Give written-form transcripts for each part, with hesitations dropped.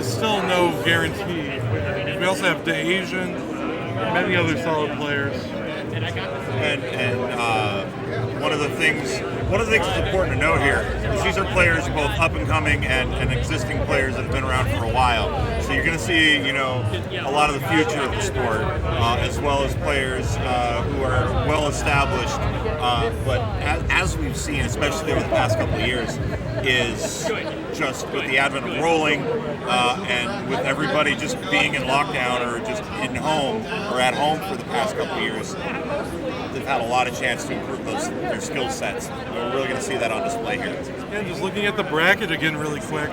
there's still no guarantee. We also have the Asian, and many other solid players. And one of the things that's important to note here is these are players both up and coming and existing players that have been around for a while. So you're going to see, a lot of the future of the sport, as well as players who are well established. But as we've seen, especially over the past couple of years, is just with the advent of rolling and with everybody just being in lockdown or just in home or at home for the past couple of years, they've had a lot of chance to improve their skill sets. We're really going to see that on display here. Yeah, just looking at the bracket again really quick,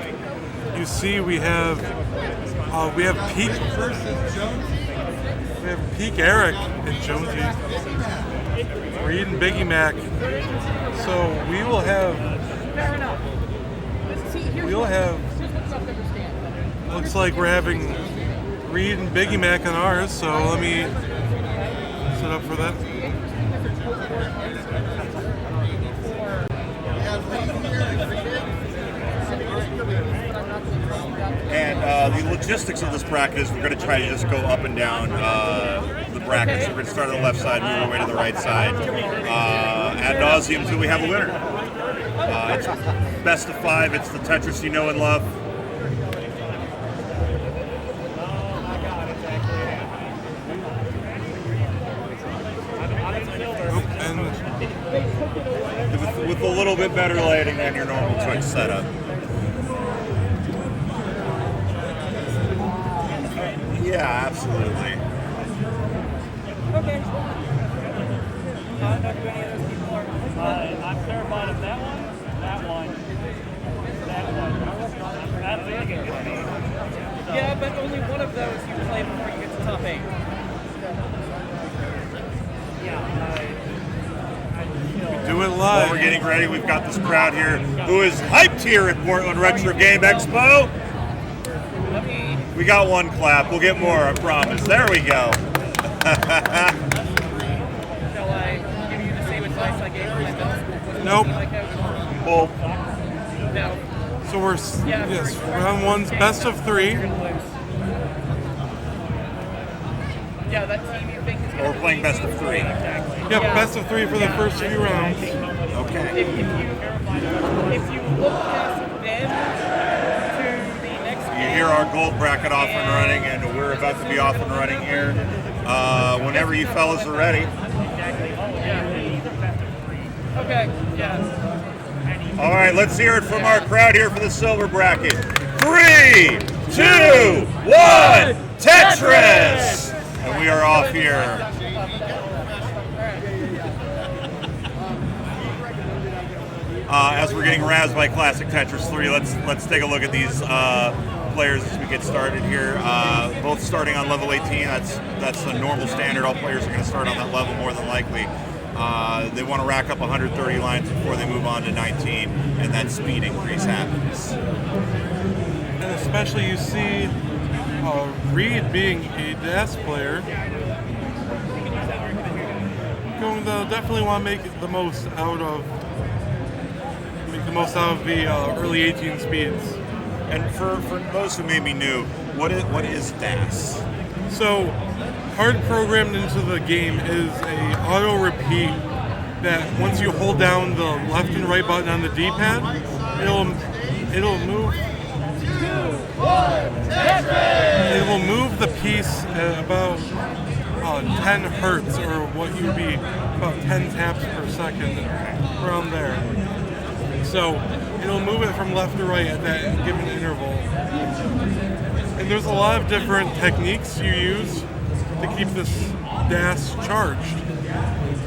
you see we have Peak versus Jones. We have Peak Eric and Jonesy, Reed and Biggie Mac. So we'll have. Looks like we're having Reed and Biggie Mac on ours. So let me set up for that. And the logistics of this bracket is we're going to try to just go up and down the brackets. So we're going to start on the left side, move our way to the right side, ad nauseum until we have a winner. It's best of 5. It's the Tetris you know and love. With a little bit better lighting than your normal Twitch setup. Yeah, absolutely. Okay. I'm terrified of that one, that one. That's it. Yeah, but only one of those you play before you get to top 8. Do it live. While we're getting ready, we've got this crowd here who is hyped here at Portland Retro Game Expo. We got one clap. We'll get more, I promise. There we go. Shall I give you the same advice I gave you? Nope. Well, No. So yes, round 1's best of 3. Yeah, that team you think is we're playing best of 3. Exactly. Yep, best of 3 for the first few rounds. Okay. If you look past them to the next You hear our gold bracket off and running, and we're about to be off and running here. Whenever you fellas are ready. Okay, yeah. All right, let's hear it from our crowd here for the silver bracket. 3, 2, 1, Tetris! And we are off here. As we're getting razzed by Classic Tetris 3, let's take a look at these players as we get started here. Both starting on level 18. That's the normal standard. All players are going to start on that level more than likely. They want to rack up 130 lines before they move on to 19, and that speed increase happens. And especially you see Reed being a DAS player, going to definitely want to make the most out of the early 18 speeds. And for those who may be new, what is DAS? So, hard programmed into the game is a auto repeat that once you hold down the left and right button on the D-pad, it'll move. It will move the piece at about 10 hertz, or what would be about 10 taps per second, around there. So it'll move it from left to right at that given interval. And there's a lot of different techniques you use to keep this DAS charged.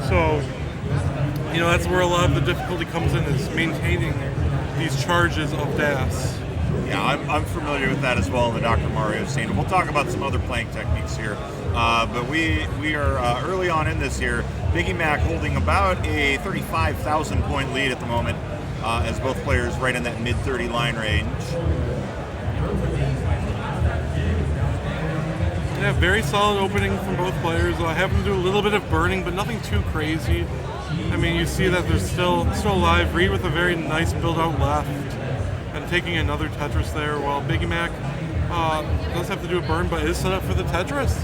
So, that's where a lot of the difficulty comes in, is maintaining these charges of DAS. Yeah, I'm familiar with that as well in the Dr. Mario scene. We'll talk about some other playing techniques here. But we are early on in this here. Biggie Mac holding about a 35,000 point lead at the moment, as both players right in that mid-30 line range. Yeah, very solid opening from both players. Having to do a little bit of burning, but nothing too crazy. I mean, you see that they're still alive. Reed with a very nice build out left, and taking another Tetris there, while Biggie Mac does have to do a burn, but is set up for the Tetris.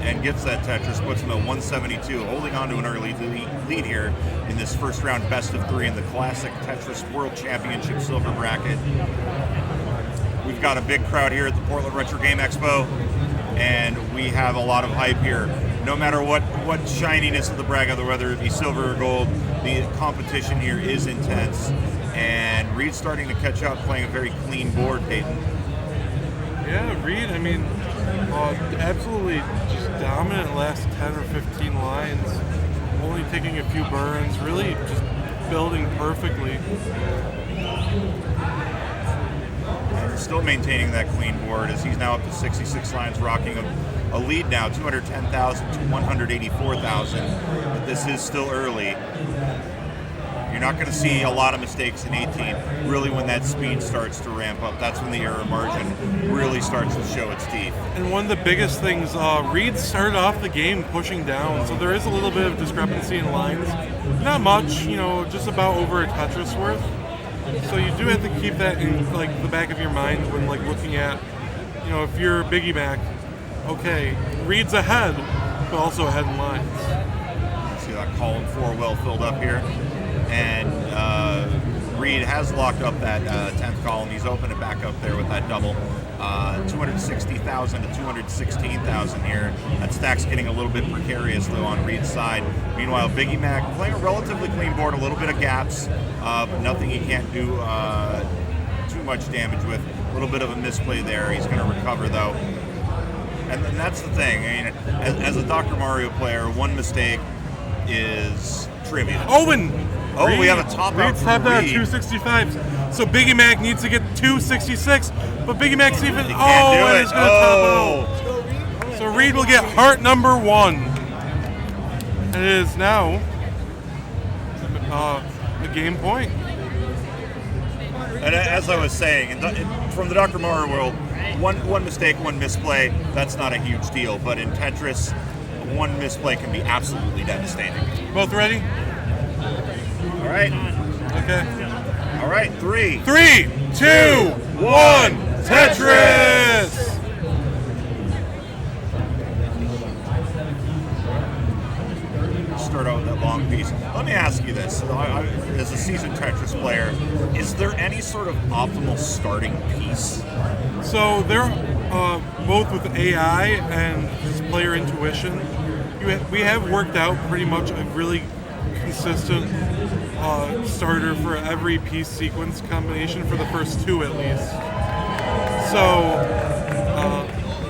And gets that Tetris, puts him at 172, holding on to an early lead here in this first round best of 3 in the Classic Tetris World Championship silver bracket. We've got a big crowd here at the Portland Retro Game Expo, and we have a lot of hype here. No matter what shininess of the bracket, whether it be silver or gold, the competition here is intense. And Reed's starting to catch up, playing a very clean board, Peyton. Yeah, Reed, I mean, absolutely just dominant last 10 or 15 lines. Only taking a few burns, really just building perfectly. And still maintaining that clean board as he's now up to 66 lines, rocking a lead now, 210,000 to 184,000. But this is still early. You're not going to see a lot of mistakes in 18. Really, when that speed starts to ramp up, that's when the error margin really starts to show its teeth. And one of the biggest things, Reed started off the game pushing down, so there is a little bit of discrepancy in lines. Not much, just about over a Tetris worth. So you do have to keep that in the back of your mind when looking at, if you're Biggie Mac, okay, Reed's ahead, but also ahead in lines. See that column 4 well filled up here. And Reed has locked up that 10th column. He's opened it back up there with that double. 260,000 to 216,000 here. That stack's getting a little bit precarious, though, on Reed's side. Meanwhile, Biggie Mac playing a relatively clean board, a little bit of gaps, but nothing he can't do too much damage with. A little bit of a misplay there. He's going to recover, though. And that's the thing. I mean, as a Dr. Mario player, one mistake is trivial. Reed, we have a top out Reed's for tapped out at Reed. 265. So Biggie Mac needs to get 266, but Biggie Mac's even. He can't do and it. he's going to top out. So Reed will get heart number 1. And it is now a game point. And as I was saying, from the Dr. Mario world, one mistake, one misplay, that's not a huge deal. But in Tetris, one misplay can be absolutely devastating. Both ready? All right. Okay. All right, 3, 3, 2, 1, Tetris! Start out with that long piece. Let me ask you this. As a seasoned Tetris player, is there any sort of optimal starting piece? So they're both with AI and just player intuition. We have worked out pretty much a really consistent starter for every piece sequence combination for the first 2 at least. So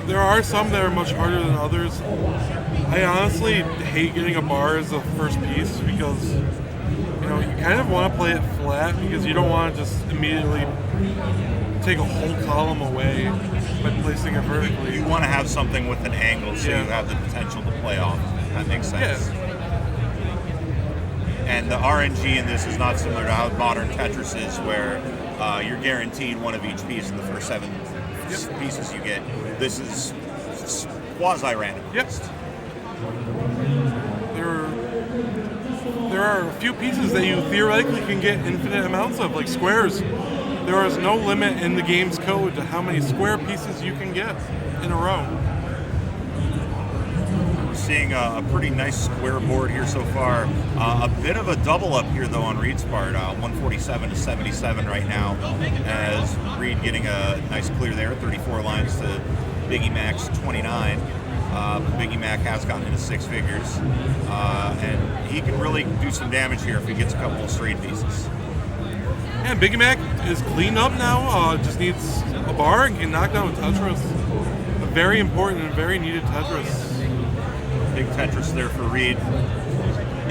there are some that are much harder than others. I honestly hate getting a bar as the first piece because you kind of want to play it flat because you don't want to just immediately take a whole column away by placing it vertically. You want to have something with an angle so you have the potential to play off. That makes sense. Yeah. And the RNG in this is not similar to how modern Tetris is, where you're guaranteed one of each piece in the first 7 pieces you get. This is quasi-random. Yep. There are a few pieces that you theoretically can get infinite amounts of, like squares. There is no limit in the game's code to how many square pieces you can get in a row. We're seeing a pretty nice square board here so far. A bit of a double up here, though, on Reed's part. 147 to 77 right now, as Reed getting a nice clear there, 34 lines to Biggie Mac's 29. But Biggie Mac has gotten into 6 figures, and he can really do some damage here if he gets a couple of straight pieces. And Biggie Mac is cleaned up now, just needs a bar and can knock down a Tetris. A very important and very needed Tetris. Big Tetris there for Reed,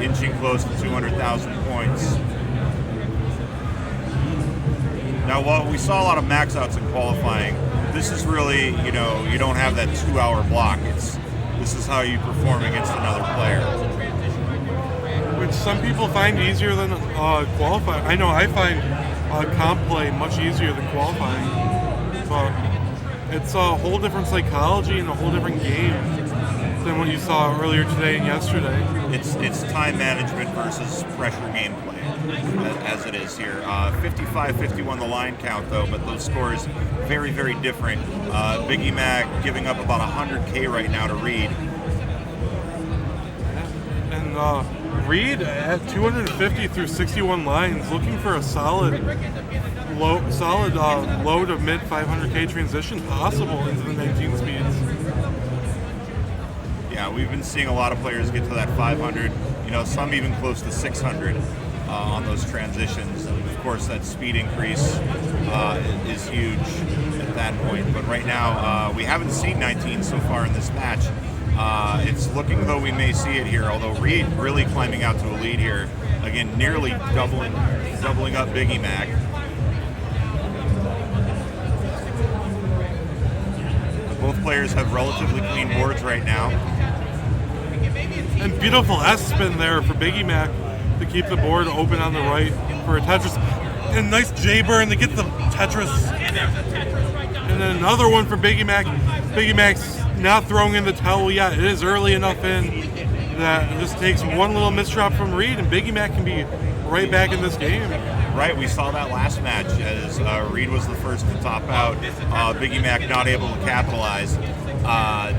inching close to 200,000 points. Now, while we saw a lot of max outs in qualifying, this is really, you don't have that 2-hour block. This is how you perform against another player. Which some people find easier than qualifying. I know I find comp play much easier than qualifying. But it's a whole different psychology and a whole different game than what you saw earlier today and yesterday. It's time management versus pressure gameplay, as it is here. 55-51 the line count, though, but those scores very, very different. Biggie Mac giving up about 100K right now to Reed. And Reed at 250 through 61 lines, looking for a solid low to mid 500K transition possible into the 19 speeds. Yeah, we've been seeing a lot of players get to that 500, some even close to 600 on those transitions. And of course, that speed increase is huge at that point. But right now, we haven't seen 19 so far in this match. It's looking though we may see it here, although Reed really climbing out to a lead here. Again, nearly doubling up Biggie Mac. Both players have relatively clean boards right now. And beautiful S-spin there for Biggie Mac to keep the board open on the right for a Tetris. And nice J-burn to get the Tetris. And then another one for Biggie Mac. Biggie Mac's not throwing in the towel yet. It is early enough in that it just takes one little misdrop from Reed and Biggie Mac can be right back in this game. Right, we saw that last match as Reed was the first to top out. Biggie Mac not able to capitalize.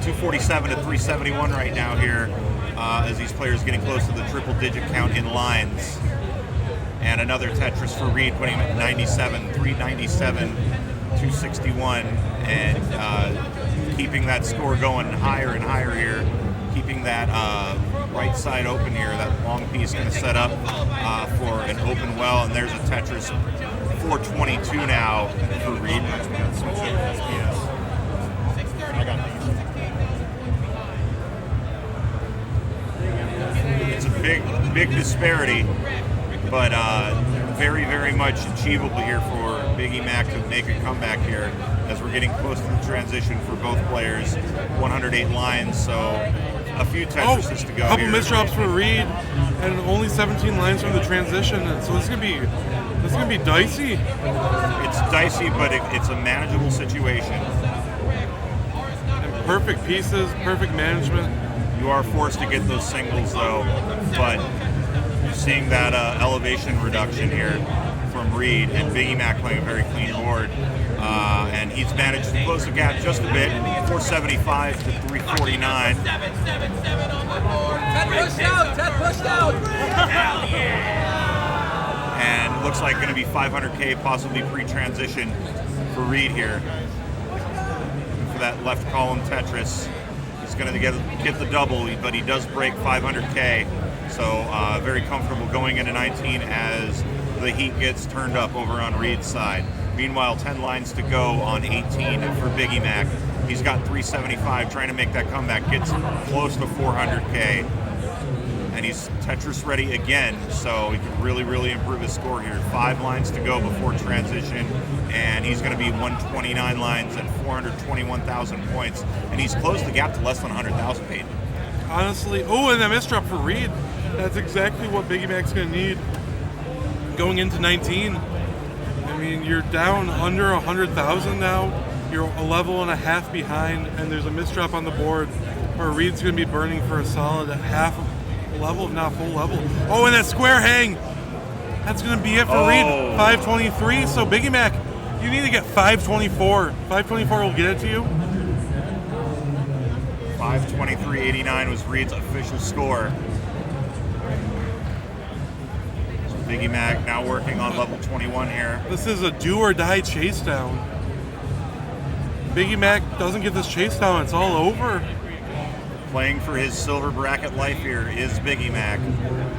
247 to 371 right now here as these players getting close to the triple-digit count in lines. And another Tetris for Reed, putting him at 97, 397, 261, and keeping that score going higher and higher here. Keeping that right side open here, that long piece going to set up for an open well, and there's a Tetris 422 now for Reed. It's a big disparity, but very, very much achievable here for Biggie Mac to make a comeback here as we're getting close to the transition for both players. 108 lines, so a few Tetrises to go couple here. misdrops for Reed, and only 17 lines from the transition. And so this is gonna be dicey. It's dicey, but it's a manageable situation. And perfect pieces, perfect management. You are forced to get those singles though, but you're seeing that elevation reduction here from Reed, and Biggie Mac playing a very clean board. And he's managed to close the gap just a bit, 475 to 349. Ted pushed out! And looks like going to be 500K, possibly pre-transition for Reed here. For that left column Tetris. He's going to get the double, but he does break 500K. So very comfortable going into 19 as the heat gets turned up over on Reed's side. Meanwhile, 10 lines to go on 18 for Biggie Mac. He's got 375, trying to make that comeback, gets close to 400K. And he's Tetris ready again, so he can really, really improve his score here. 5 lines to go before transition, and he's going to be 129 lines at 421,000 points. And he's closed the gap to less than 100,000, Peyton. Honestly, and that misdrop for Reed. That's exactly what Biggie Mac's going to need going into 19. I mean, you're down under 100,000 now. You're a level and a half behind, and there's a misdrop on the board where Reed's going to be burning for a solid half level, if not full level. Oh, and that square hang. That's going to be it for Reed. 523. So Biggie Mac, you need to get 524. 524 will get it to you. 523.89 was Reed's official score. So Biggie Mac now working on level 21 here. This is a do or die chase down. Biggie Mac doesn't get this chase down, it's all over. Playing for his silver bracket life here is Biggie Mac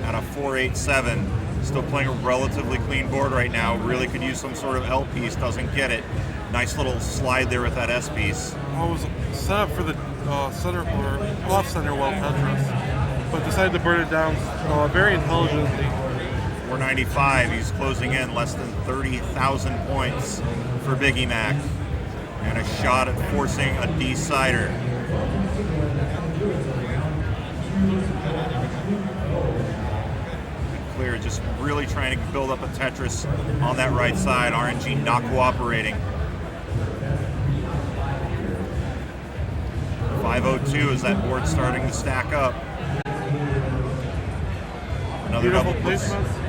at a 487. Still playing a relatively clean board right now. Really could use some sort of L piece, doesn't get it. Nice little slide there with that S piece. I was set up for the center or off center well Tetris, but decided to burn it down very intelligently. 495, he's closing in less than 30,000 points for Biggie Mac. And a shot at forcing a decider. Clear, just really trying to build up a Tetris on that right side. RNG not cooperating. 502 is that board starting to stack up. Another Beautiful double. placements.